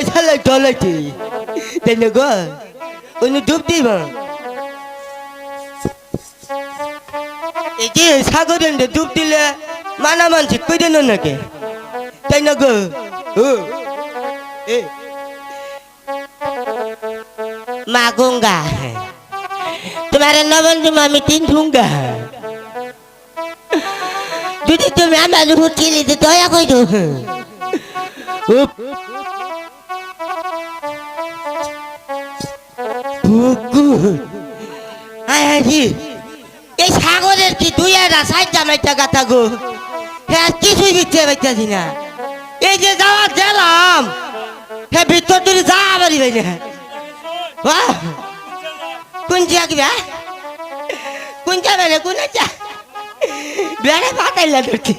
না শালা ডলাইতে তাই না গো অন্য ডুব দিব এই যে সাগরের ডুব দিলে মানা মানছি কই দেন নাকি তাই না গো ও এ মা গঙ্গা तुम्हारे नवन मामी तीन दूंगा যদি তুমি আমার উপর চিলিতে দয়া করো এই সাগরের কি দুই একটা সাইড জামাইটা গাথা গো হ্যাঁ কিছুই বিচ্ছে পাইতেছি না এই যে যাওয়া গেলাম হ্যাঁ ভিতর তুমি যা পারি ভাই না কোন জায়গা কোন যাবে না কোন যা বেড়ে পাতাইলা ধরছি